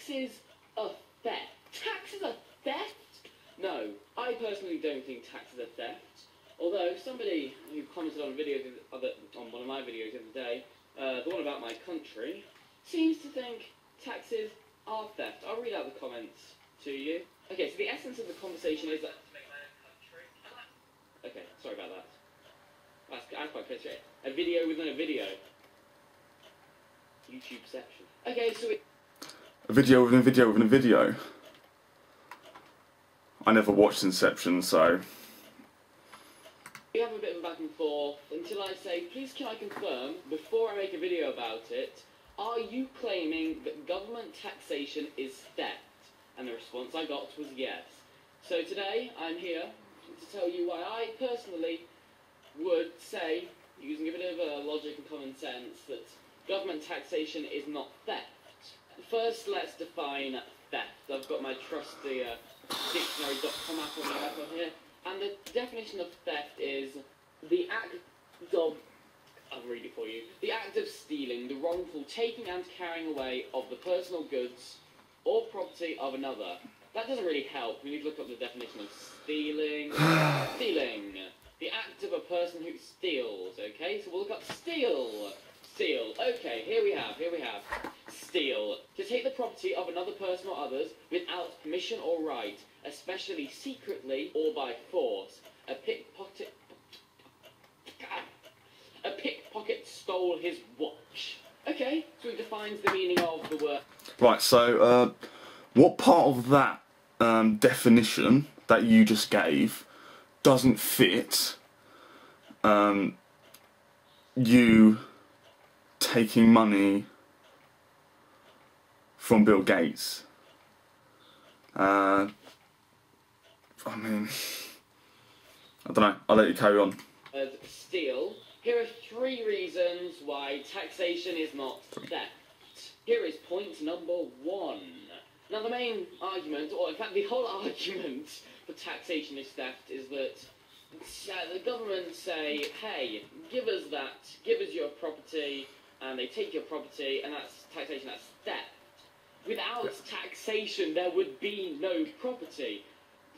taxes are theft. Taxes are theft? No, I personally don't think taxes are theft. Although somebody who commented on on one of my videos the other day, the one about my country, seems to think taxes are theft. I'll read out the comments to you. Okay, so the essence of the conversation is that... Okay, sorry about that. That's quite clear. A video within a video. YouTubeception. Okay, so a video within a video within a video. I never watched Inception, so... We have a bit of a back and forth until I say, please can I confirm, before I make a video about it, are you claiming that government taxation is theft? And the response I got was yes. So today, I'm here to tell you why I personally would say, using a bit of logic and common sense, that government taxation is not theft. First, let's define theft. I've got my trusty dictionary.com app on my iPhone here. And the definition of theft is the act of... I'll read it for you. The act of stealing, the wrongful taking and carrying away of the personal goods or property of another. That doesn't really help. We need to look up the definition of stealing. Stealing. The act of a person who steals, okay? So we'll look up steal. Steal. Okay, here we have. Steal. To take the property of another person or others without permission or right, especially secretly or by force. A pickpocket stole his watch. Okay, so he defines the meaning of the word. Right, so what part of that definition that you just gave doesn't fit you taking money from Bill Gates? I mean, I don't know, I'll let you carry on. Steal. Here are 3 reasons why taxation is not theft. Here is point number 1. Now the main argument, or in fact the whole argument for taxation is theft, is that the government say, hey, give us your property, and they take your property, and that's taxation, that's theft. Without taxation, there would be no property.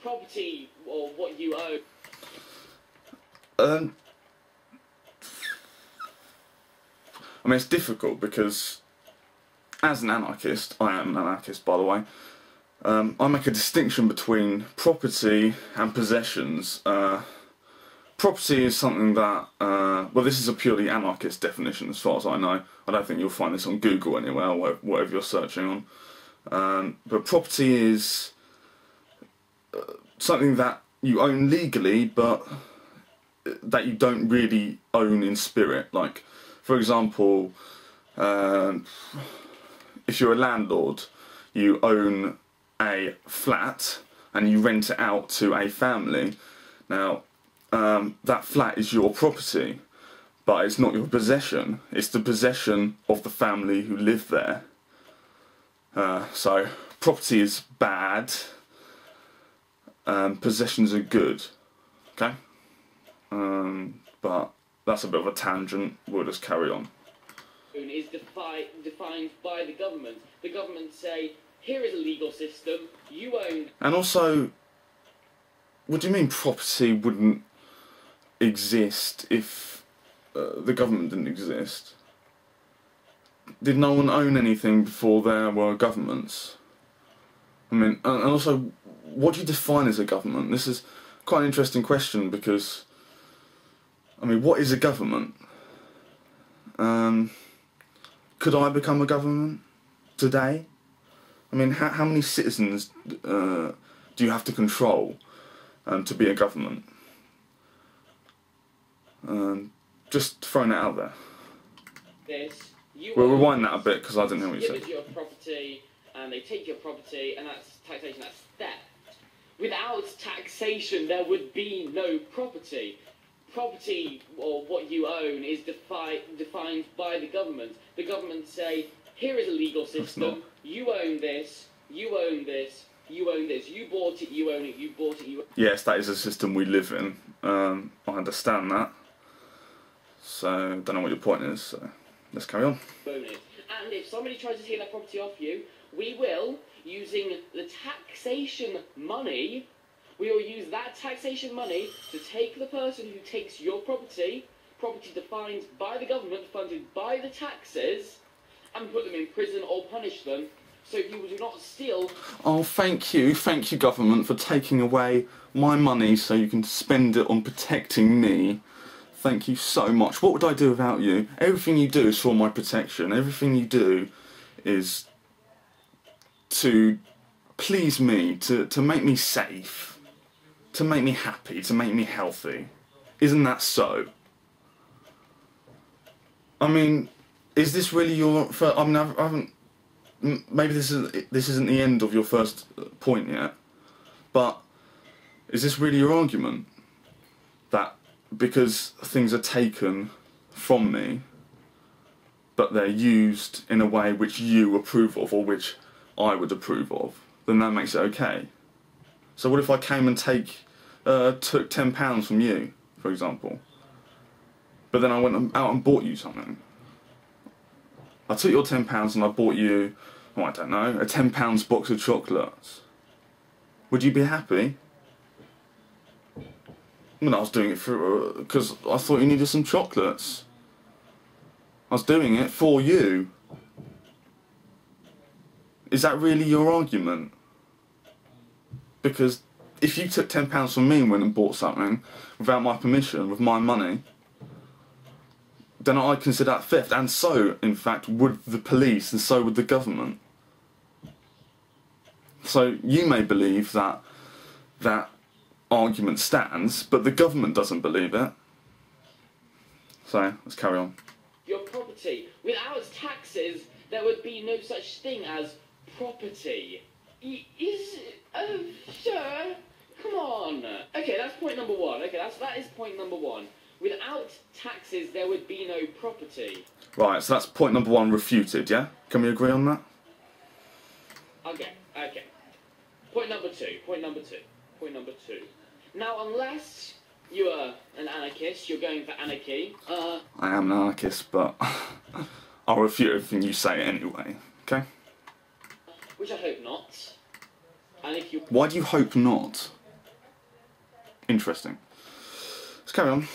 Property, or what you own. I mean, it's difficult because, as an anarchist, I am an anarchist by the way, I make a distinction between property and possessions. Property is something that, well, this is a purely anarchist definition as far as I know. I don't think you'll find this on Google anywhere, or whatever you're searching on. But property is something that you own legally, but that you don't really own in spirit. Like, for example, if you're a landlord, you own a flat and you rent it out to a family. Now, that flat is your property, but it's not your possession. It's the possession of the family who live there. So, property is bad, possessions are good. Okay? But that's a bit of a tangent, we'll just carry on. Is defined by the government. The government say, here is a legal system, you own... And also, what do you mean property wouldn't exist if the government didn't exist? Did no one own anything before there were governments? I mean, and also, what do you define as a government? This is quite an interesting question because, I mean, what is a government? Could I become a government today? I mean, how many citizens do you have to control to be a government? Just throwing it out there. We'll rewind that a bit because I didn't hear what you said. Give us your property, and they take your property, and that's taxation, that's theft. Without taxation, there would be no property. Property, or what you own, is defined by the government. The government say, here is a legal system, you own this, you own this, you own this, you bought it, you own it, you bought it, you own it. Yes, that is a system we live in. I understand that. So, don't know what your point is, so let's carry on. Own it. And if somebody tries to take that property off you, we will, using the taxation money, we will use that taxation money to take the person who takes your property defined by the government, funded by the taxes, and put them in prison or punish them, so people do not steal. Oh, thank you government, for taking away my money so you can spend it on protecting me. Thank you so much. What would I do without you? Everything you do is for my protection. Everything you do is to please me, to make me safe, to make me happy, to make me healthy. Isn't that so? I mean, is this really your... I mean, I haven't... Maybe this isn't the end of your first point yet, but is this really your argument? That because things are taken from me, but they're used in a way which you approve of, or which I would approve of, then that makes it okay? So what if I came and took £10 from you, for example, but then I went out and bought you something? I took your £10 and I bought you, oh, I don't know, a £10 box of chocolates. Would you be happy? I mean, I was doing it because I thought you needed some chocolates. I was doing it for you. Is that really your argument? Because if you took £10 from me and went and bought something without my permission, with my money, then I consider that theft, and so, in fact, would the police, and so would the government. So you may believe that that argument stands, but the government doesn't believe it. So, let's carry on. Your property. Without taxes, there would be no such thing as property. Sir, come on. Okay, that's point number one. Okay, that is point number one. Without taxes, there would be no property. Right, so that's point number one refuted, yeah? Can we agree on that? Okay. Point number two. Now, unless you are an anarchist, you're going for anarchy. I am an anarchist, but I'll refute everything you say anyway, okay? Which I hope not. And if you... Why do you hope not? Interesting. Let's carry on.